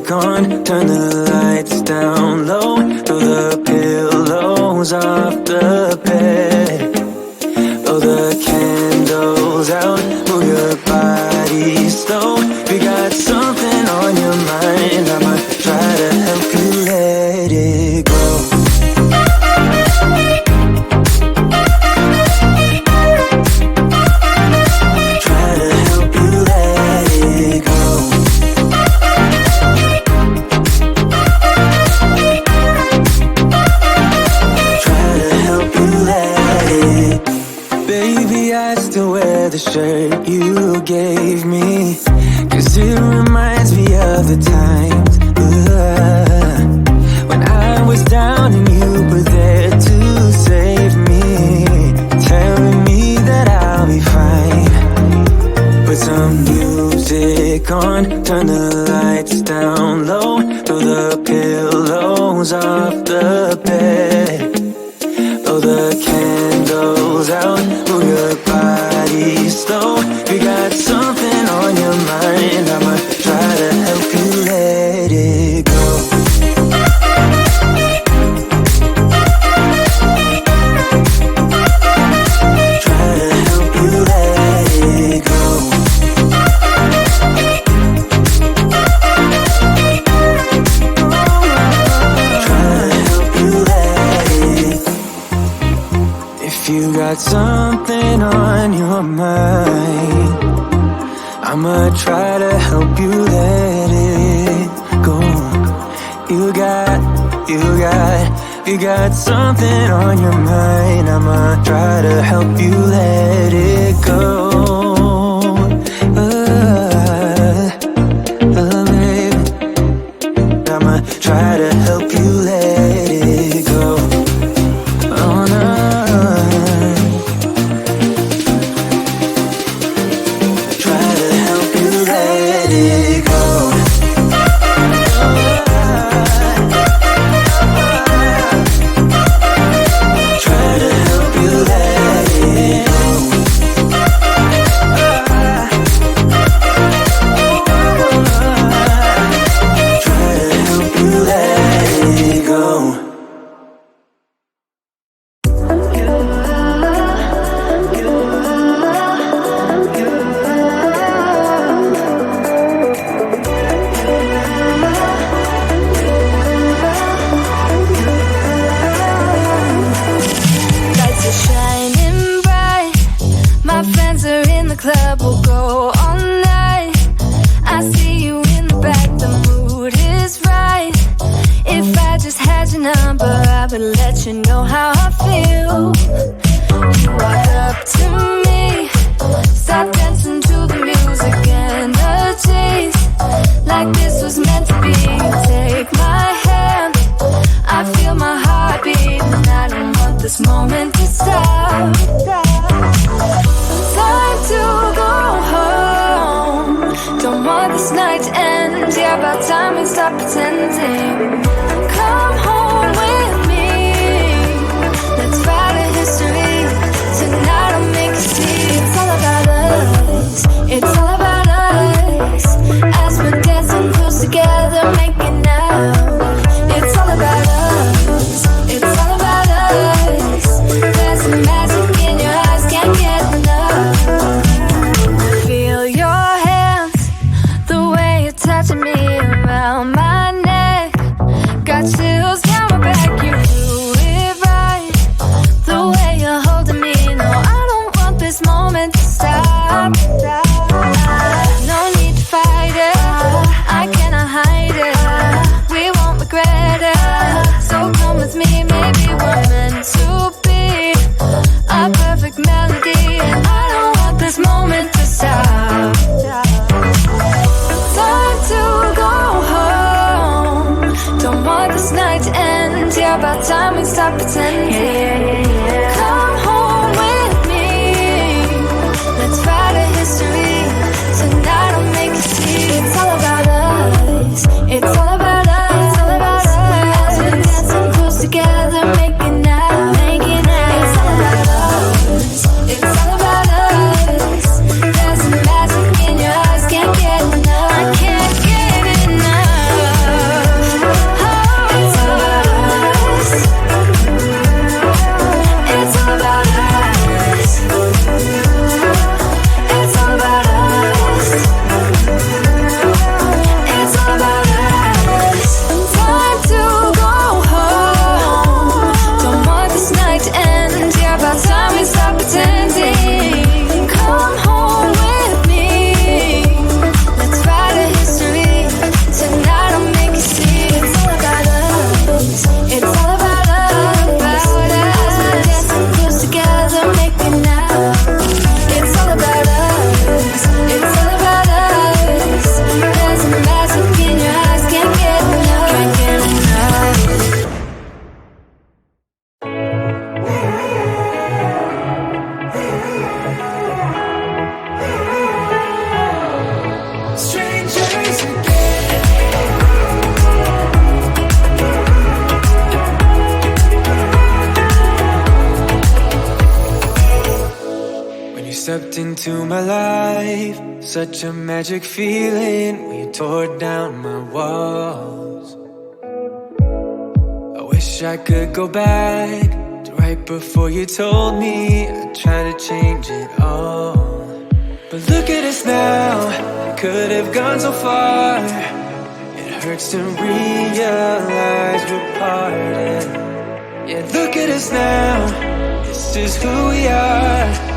music on, turn the lights down low, throw the pillows off the bed, blow the candles out, move your body slow. You got something on your mind, I'ma try to help you let it go. The shirt you gave me, 'cause it reminds me of the times when I was down and you were there to save me, telling me that I'll be fine. Put some music on, turn the lights down low, throw the pillows off the bed, blow the candles out, move your body slow. You got something on your mind, I'ma try to help you let it go. Try to help you let it go. Try to help you let it. If you got something on your mind, I'ma try to help you let it go. You got something on your mind, I'ma try to help you let it go. Baby, I'ma try to help you let it go. Oh no. stepped into my life, such a magic feeling when you tore down my walls. I wish I could go back to right before you told me I'd try to change it all. But look at us now, we could have gone so far. It hurts to realize we're parted. Yeah, look at us now, this is who we are.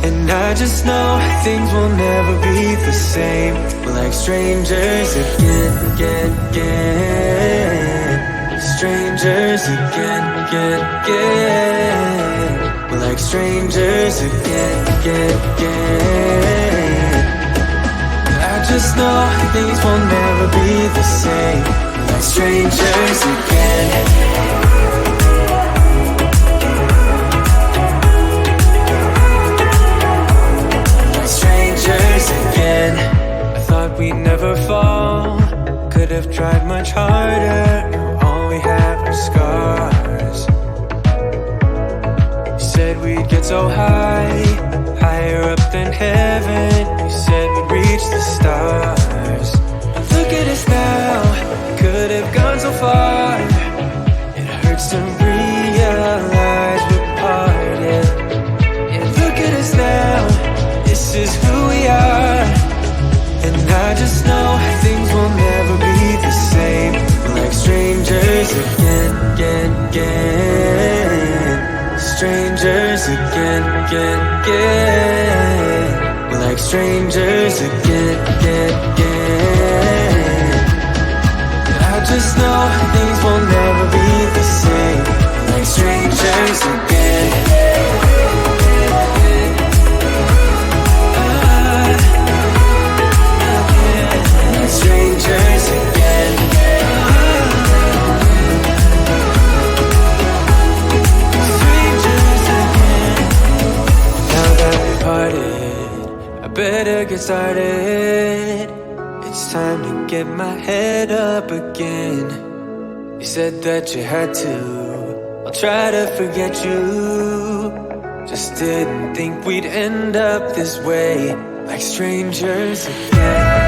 And I just know things will never be the same. We're like strangers again. Strangers again. We're like strangers again. I just know things will never be the same. We're like strangers again. Again, I thought we'd never fall. Could have tried much harder. Now all we have are scars. You said we'd get so high, higher up than heaven. You said we'd reach the stars. But look at us now, could have gone so far. It hurts to realize we're parted. Yeah, look at us now, this is who we are. And I just know things will never be the same. We're like strangers again. Strangers again. We're like strangers again. I just know things will never be the same. We're like strangers again. Strangers again. Strangers again. Now that we parted, I better get started. It's time to get my head up again. You said that you had to, I'll try to forget you. Just didn't think we'd end up this way, like strangers again.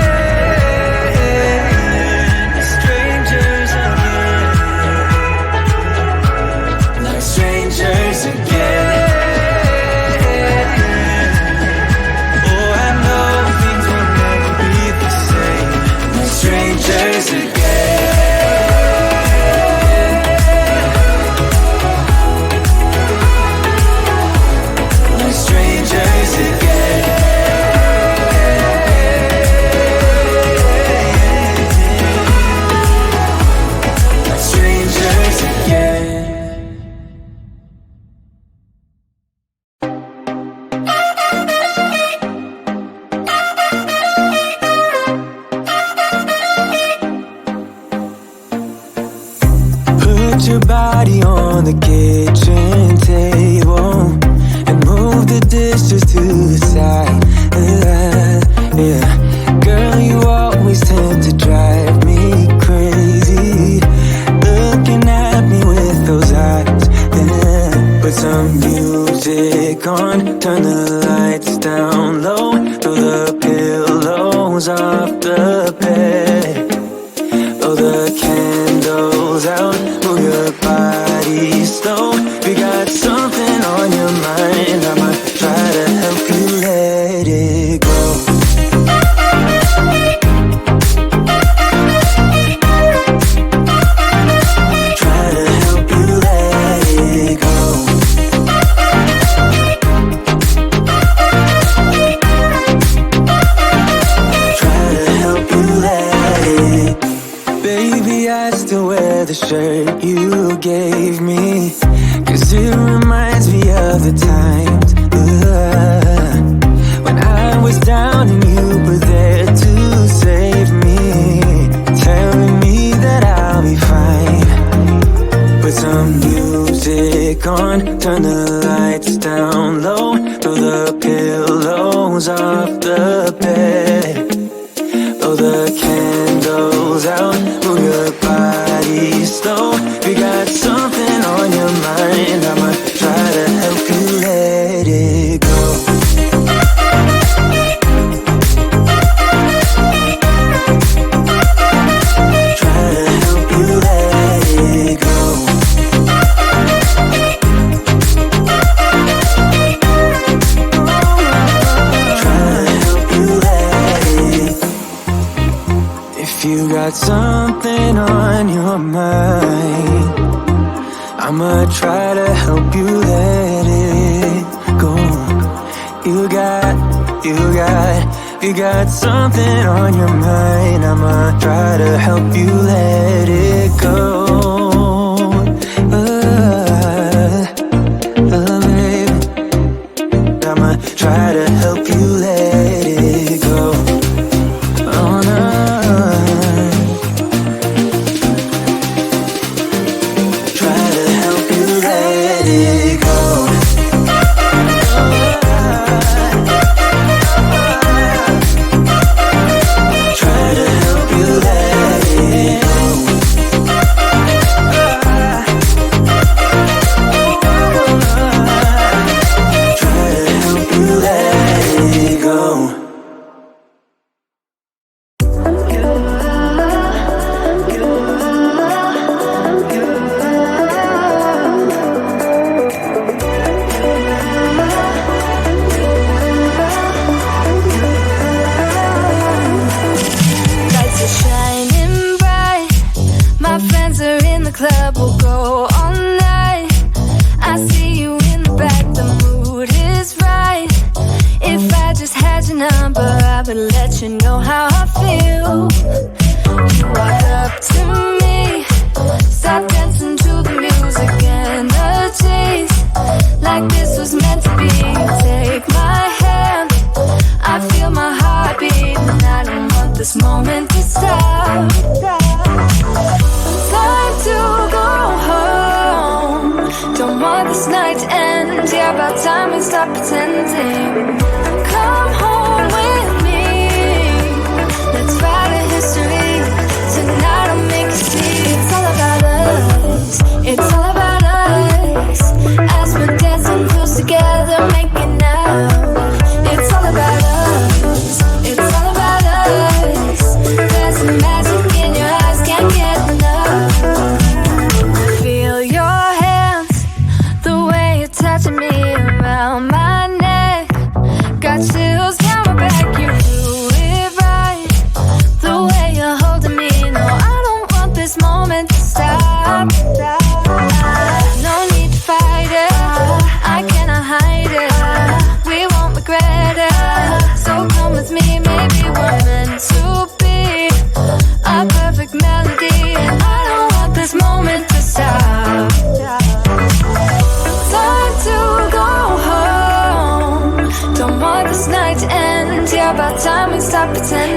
Strangers again. Oh, I know things will never be the same. Like strangers again. Like strangers again. Like strangers again. Put your body on the kitchen table and move the dishes to the side. Yeah, girl, you always tend to drive me crazy. Looking at me with those eyes. Yeah, put some music on, turn the lights down low, throw the pillows off the bed. Blow the candles out, move your body slow. We got something on your mind, I'ma try to help you let it go. Try to help you let it go. Try to help you let it go. Baby, I still wear the shirt you gave me, 'cause it reminds me of the times when I was down and you were there to save me, telling me that I'll be fine. Put some music on, turn the lights down low, throw the pillows off the bed. Blow the candles out, move your body slow. We got something on your mind, I'ma try to help you let it go. got something on your mind. I'ma try to help you let it go. You got something on your mind. I'ma try to help you let it go. Baby, I'ma try to help you let it go. Oh no. Try to help you let it go. Try to help you let it go. Try to help you let it go. Lights are shining bright. My friends are in the club. We'll go all night. I see you in the back. The mood is right. If I just had your number, I would let you know how I feel. You walk up to me, start dancing to the music and the chase. Like this was meant to be. Take my hand, I feel my heart beat, and I don't want this moment to stop. Time to go home. Don't want this night to end. Yeah, about time we stop pretending. Come home with me. Let's write a history. Tonight I'll make you see. It's all about us. It's all about us. As we're dancing close together, making out. It's all about us. It's all about us. There's some magic in your eyes, can't get enough. Feel your hands, the way you're touching me around my neck. Got chills down my back, you do it right. The way you're holding me, no, I don't want this moment to stop. No need to fight it, I cannot hide it. We won't regret it. So come with me, maybe we're meant to be. A perfect melody, and I don't want this moment to stop. Time to go home. Don't want this night to end. Yeah, about time we stop pretending.